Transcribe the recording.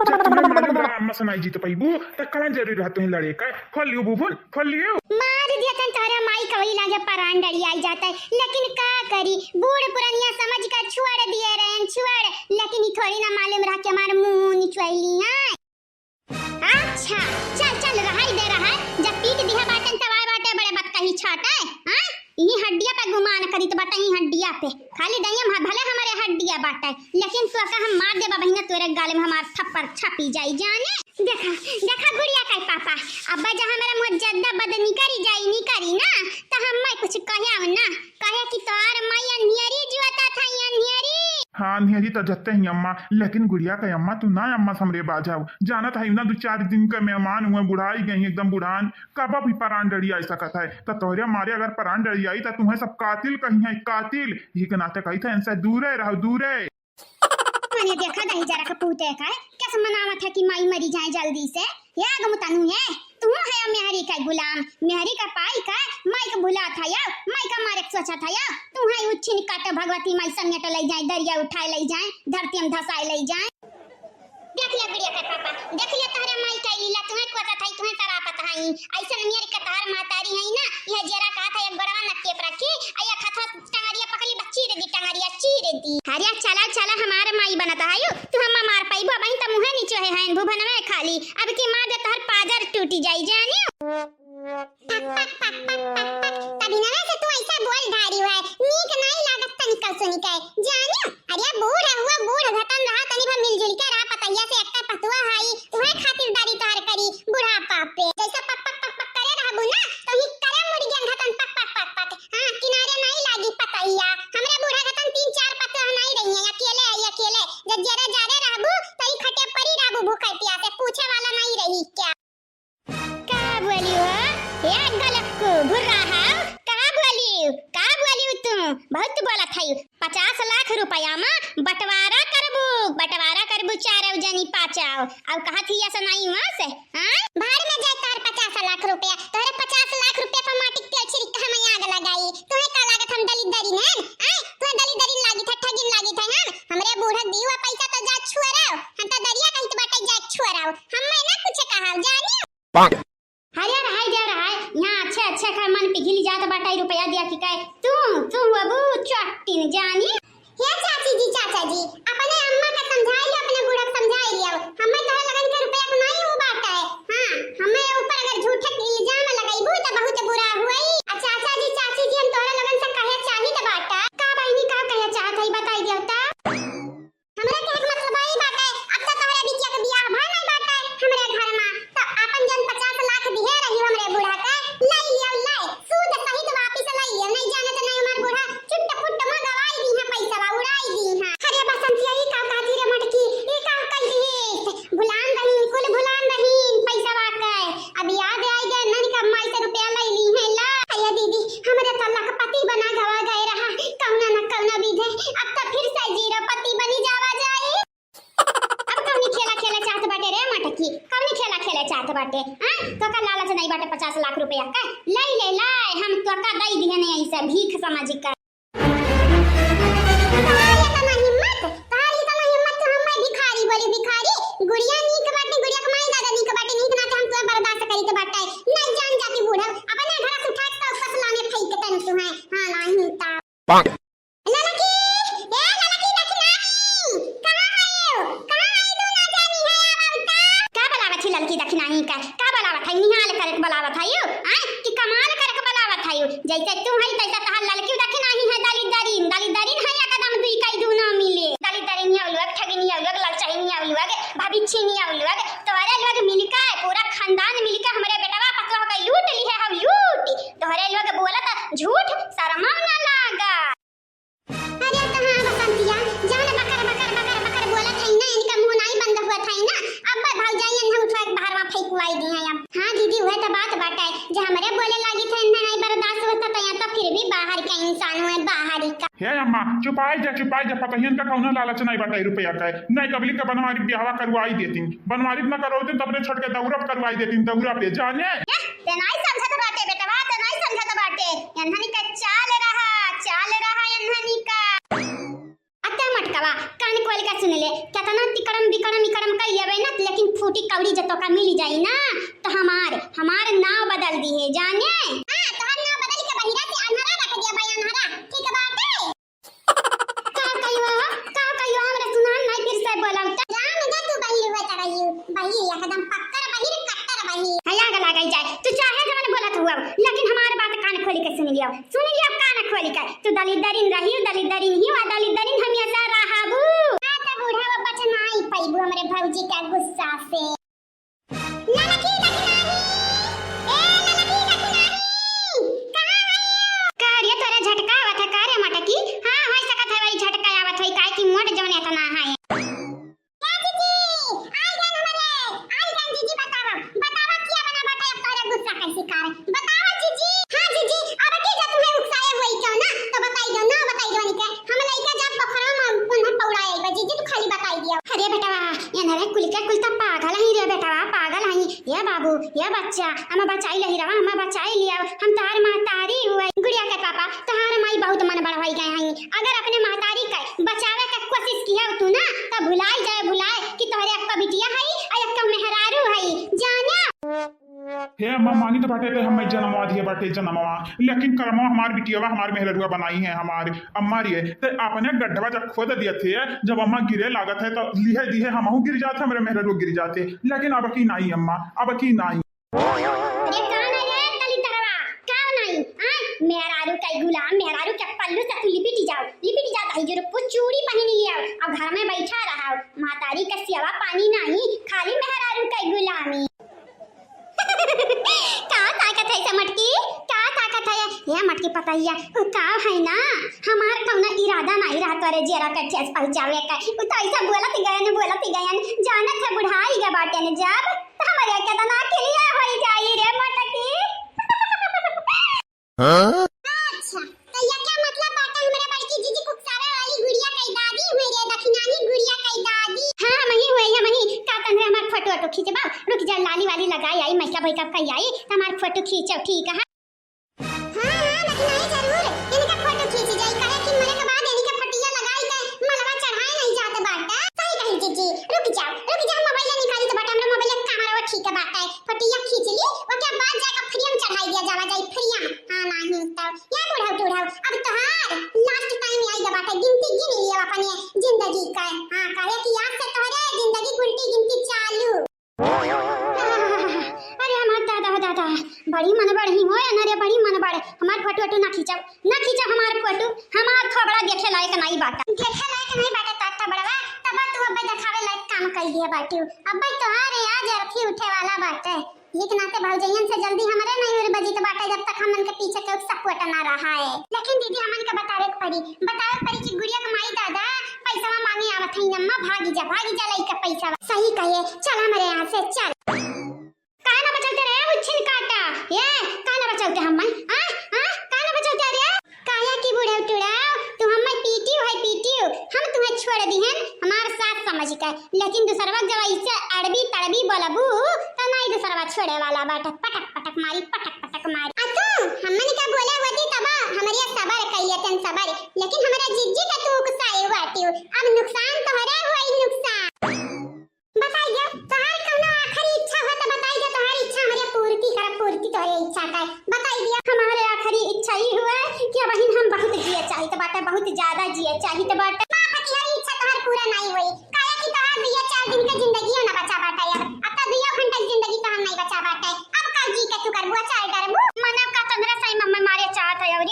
जब तुम्हें मालूम रहा अम्मा से नहीं जीत पाईबू तो कहाँ जरूरी रहा तुम्हें लड़े का खोल लियो बुबुन खोल लियो मार दिया तन तोरा माई कवई लागे परान डड़ी आई जाता है, लेकिन का करी बूढ़ पुरानिया समझ कर छुआड़ दिए रहे छुआड़, लेकिन थोड़ी ना मालूम रहा कि हमारे मुंह निचवाइली है। अच्छा चल चल रहा दे रहा है, जब पीट दिया बाटन तवार बाटे बड़े बात कही छाटा है। हां ये हड्डियां पे गुमान करी तो बता ही हड्डियां पे खाली दइया भले हमारे हड्डियां बाटा है, लेकिन तू का हम मार देबा बहिना तोरे गाले में हमार थप्पड़ छपी जाई जाने। देखा देखा गुड़िया का पापा अब्बा जहां मेरा मुजद्दा बदनी करी जाई नी करी ना तो हम मैं कुछ कहया ना कहे कि तोर मैया नियरी जुआता था नियरी। हाँ निहरी तो जत्ते ही अम्मा, लेकिन गुड़िया का अम्मा तू ना अम्मा समरे बाजाओ जाना था ना 2-4 दिन का मेहमान हुए बुढ़ाई गई एकदम बुढ़ान कब भी परान डरी आई सकता है तो तोहरे मारे अगर परान डरी आई तो तुम्हें सब कातिल कही है कातिल ये के नाते कही था इनसे दूरे रहो दूरे। मैंने देखा दही जरा का पूते का कैसे मनावा था कि माई मरी जाए जल्दी से या गमतानु है तू है मेहरी का गुलाम मेहरी का पाई का माई का भुला था या माई का मारे सोचा था या तू है उच्छिन काटे भगवती माई समेट ले जाए दरिया उठाए ले जाए धरती में धसाए ले जाए। देख लिया गुड़िया का पापा देख लिया तारे माई का लीला तुम्हें पता था तुम्हें तारा पता है ऐसा मेरी कतार मातारी है ना यह जरा कहा था एक बड़वा नक्के पर रखी आया खथा टंगरिया पकड़ी बच्ची रे दी टंगरिया चीर दी हरिया चला चला हमारे माई बनता है तू हम मार पाई बो बहन त मुहे नीचे है भुवन में खाली अब की मार दे तोहर पाजर टूटी जाई जानियो। तभी ना से तू ऐसा बोल धारी है नीक नहीं लागत तनिक सुनी के जानियो। अरे बूढ़ हुआ बूढ़ घटन रहा तनी भर मिलजुल के रहा पतैया से एकटा पतुआ हाई उहे खातिरदारी तोहर करी बुढ़ापा पे जैसा पक पक पक पक करे रहबू ना तो ही करे मुर्गियन घटन पक पक पक पक हां किनारे नहीं लागी पतैया हमरे बूढ़ा घटन 3-4 पतुआ नहीं रही है अकेले जब जरा जारे रहबू तई खटे परी रहबू भूखे प्यासे पूछे वाला नहीं रही क्या का बोलियो ये गलत को भुर्रा है का बोलियो तू बहुत बोला था 50 लाख रुपया में बंटवारा करबू चारों जनी पाचाओ अब कहा थी ऐसा नहीं वहां से हां भाड़ में जाए तार 50 लाख रुपया तोरे 50 लाख रुपया पर माटी तेल छिड़क हम आग लगाई तोहे का लागत हम दलिदरी ने तो दलिदरी लागी था ठगिन लागी था हमरे बूढ़ा दीवा पैसा तो जा छुआराओ हम तो दरिया कहीं तो बाटे जा छुआराओ हम मैं ना कुछ कहा जानियो हरिया रहाई दे रहा है यहां अच्छे का मन पिघल जात बाटा रुपया दिया कि काय तू बाबू चट्टी न जानी हे चाचा जी अपने अम्मा का समझाई लो अपने बूढ़ा को समझाई लियो हमें तो लगन के रुपया को नहीं हो बाटा है हां हमें ऊपर अगर झूठे इल्जाम लगाईबू तो बहुत बुरा हुई। चाचा जी हम तोरा लगन से कहे चाही त बाटा का बहिनी का कहे चाहत है बताई दियो ता हमरा के एक मतलब आई बाटा अब तो तोरे बिटिया के बियाह भा नहीं बाटा हमरे घर में तो अपन जन 50 लाख दिए रही हमरे बूढ़ा का लाई लियो सूद सहित वापस लाई लियो नहीं जाने तो नहीं हमार बूढ़ा चुट्ट पुट्ट में गवाई दी है पैसा उड़ाई दी है। अरे बसंतिया ई का काती रे मटकी ई का कल दी भुलान बहिन कुल भुलान बहिन पैसा वाके अब याद आई गए नन का माई से रुपया लाई ली है ला अया दीदी हमरे तो लखपति बना गवा गए रहा कौना न कौना विधे अब तो फिर से जीरो पति बनी जावा जाए। अब कौनी खेला चाहत बाटे रे मटकी कौनी खेला चाहत बाटे हां तो का लालच नहीं बाटे 50 लाख रुपया का लाई हम तो का दई दिए नहीं ऐसा भीख समझ कर गुड़िया नीक बाटे गुड़िया कमाई दादा नीक बाटे नीक ना हम तो बर्दाश्त करी तो बाटे नहीं जान जाती बूढ़ा अपने घर से उठा के ऊपर लाने फेंक के तन तू है हां नहीं ता ललकी देख नहीं कहां आए तू ना जानी है आवता का बलावत है ललकी देख नहीं का बलावत है निहाल करे बलावत है हां कि कमाल करे बलावत है जैसे तू है तैसा तहां ललकी देख नहीं है दलिदरीन है एकदम दुई काई दू ना मिले दलिदरीन है लोग ठगी नहीं लोग ललचाई नहीं लोग भाभी छीनी लोग तोरे लोग मिलका पूरा खानदान मिलका हमरे बेटवा पतवा का लूट ली है हम लूट तोरे लोग बोलत झूठ शर्म ना लागा। अरे कहां बसंतिया जान बकर बोलत है ना इनका मुंह नहीं बंद हुआ था ना अब भाग जाइए हम उठवा के बाहर में फेंकवाई दी है अब हां दीदी वह तो बात बाटा है जो हमरे बोले लागी थे नहीं बर्दाश्त होता तो या तो फिर भी बाहर का इंसान है बाहर का हे अम्मा चुपाई जा पतहियन का कौनो लालच नहीं बाटा रुपया का नहीं कबली का बनवारी ब्याह करवाई देती बनवारी न करवाते तब ने छोड़ के दौरा करवाई देती दौरा पे जाने ते नहीं समझत बाटे बेटवा ते नहीं समझत बाटे यन्हनी का चाल रहा यन्हनी का अत्ते मटकी बेटवा कान खोल के सुन ले, केतना तिकड़म बिकड़म इकड़म कइबे ना, लेकिन फूटी कौड़ी जब तोका मिल जाई ना तो हमार नाव बदल दी है जाने। हां तोहर नाव बदल के बहिरा से अनहरा रख दिया भाई, अनहरा ठीक बात है। का कहियो हमरा सुना नहीं, फिर से बोलाऊ त जान दे तू बहिर हुआ तड़ाई बहिर एकदम पक्कर बहिर कट्टर बहिर हया गला गई जाए। तू चाहे जवन बोलत हुआ, लेकिन हमार बात कान खोल के सुन लियो कान खोल के। तू दलिदरिन रही दलिदरिन ही वा दलिदरिन हमेशा रहबू। हां त बूढ़ा बच्चा नहीं पैबू हमरे भौजी का गुस्सा से। ललकी लखनाही कहां है कार्य तोरा झटका आवत है कार्य मटकी। हां होई सकत है भाई झटका आवत है काय की मोट जवन इतना है। जीजी बतावा क्या बना बाटा अब तोरा गुस्सा कैसे कर बतावा जीजी। हां जीजी अब के जा तुम्हें उकसाए होई क्यों ना तो बताई दो ना, बताई दो निके हम लइका जब बखरा में पुनः पौड़ाए बा जीजी तू खाली बताई दियो। अरे बेटावा ये नरे कुलता पागल ही रे बेटावा पागल हई। ये बाबू ये बच्चा हम बचाई लही रहा, हम बचाई लिया। हम तार महतारी हुए गुड़िया के पापा तहार माई बहुत मन बढ़ाई गए हई। अगर अपने महतारी के बचावे के कोशिश किया तू ना तो भुलाई कि तोहरे अक्का बिटिया हई और अक्का मेहरारू हई जाना। हे अम्मा मानी तो बाटे हम जन्मवा दिए बाटे जन्मवा, लेकिन कर्मवा हमार बिटियावा हमार मेहररुआ बनाई है हमार अम्मा रे। तो अपने गड्ढवा जब खोद दिए थे जब अम्मा गिरे लागत है तो लिहे दिए हमहू गिर जाते हमारे मेहररुआ गिर जाते, लेकिन अब की नहीं अम्मा अब की नहीं। अरे कौन है ये दलितरवा कौन है मेहरारू का गुलाम मेहरारू के पल्लू से तू लिपटी जाओ भाई जो चूड़ी पहन लिया और घर में बैठा रहा महतारी का सेवा पानी नहीं खाली मेहरारू का गुलामी। का ताकत है समटकी का ताकत है ये मटकी पतैया का है ना हमार कौना इरादा नहीं रहा तोरे जेरा के ठेस पहुंचावे का। उ तो ऐसा बोलत गयन जानत है बुढ़ाई के बाटे ने जब हमारे केतना क्लियर हो जाई रे मटकी। हां अच्छा तो ये क्या मतलब बात है मेरे बड़की जीजी कुकसावे वाली गुड़िया कई दादी हुई रे दखिनानी गुड़िया कई दादी। हां मही हुई है मही का तने हमार फोटो खींचबा रुक जा लाली वाली लगाई आई मैका भाई कब कई आई हमार फोटो खींचो ठीक है। हां दखिनाई जरूर इनका फोटो खींच जाई कहे कि मरे के बाद इनका फटिया लगाई के मलवा चढ़ाए नहीं जाते बाटा। सही कही जीजी रुक जा मोबाइल निकाली तो बाटा हमरा मोबाइल कैमरा वो ठीक है बाटा फटिया खींच ली ओके बाद जाकर फ्रेम चढ़ाई दिया जावा जाई फ्रेम। हां नहीं तो या बुढ़ाऊ अब तोहार लास्ट टाइम आई बाटा गिनती गिन लियो अपने जिंदगी का। हां कहे कि आज से तोहरे जिंदगी उल्टी गिनती चालू। अरे हमार दादा बड़ी मन बढ़ी हो ना रे बड़ी मन बढ़े हमार फोटो ना खींचो हमार फोटो हमार थोबड़ा देखे लायक नहीं बाटा ताता बड़वा तब तू अब दिखावे लायक काम कर दिया बाटू। अब तोहारे आज अर्थी उठे वाला बाटे लेकिन आते भौजयन से जल्दी हमारे नहीं और बजी तो बाटा जब तक हमन के पीछे के सपोर्ट ना रहा है। लेकिन दीदी हमन के बतावे पड़ी कि गुड़िया के माई दादा पैसा मांगे आवत है अम्मा भागी जा लइका पैसा सही कहे चल हमारे यहां से चल काहे ना बचलते रे उछिन काटा ये काहे ना बचलते हम काहे ना बचलते रे काया की बूढ़ा टुड़ाओ तू हमें पीटियो हम तुम्हें छोड़ दिहन हमार साथ समझ के। लेकिन दूसरवा जब ऐसे अड़बी तड़बी बोलबू तो नहीं दूसरवा छोड़े वाला बाटा पटक मारी अतो हमने क्या बोले होती तब हमारी सबर कइले तन सबर लेकिन हमारा जिज्जी का तू गुस्साए बाटियो अब नुकसान तोहरे होई नुकसान। बताइए तोहार कौनो आखिरी इच्छा हो तो बताइए तोहार इच्छा हमारे पूर्ति तोहरे इच्छा का बताई दिया। हमारे आखिरी इच्छा ही हुआ कि बहन हम बहुत जिए चाहिए तो बाटा बहुत ज्यादा जिए चाहिए तो बाटा मां की हर इच्छा तोहार पूरा नहीं हुई काया कि तोहार दिया 4 दिन का जिंदगी ना बचा बाटा यार अब तो 2 घंटा जिंदगी तो हम नहीं बचा बाटा अब कल जी के तू करबो चाहे डरबो मने का तंद्रा सही मम्मा मारे चाहत है और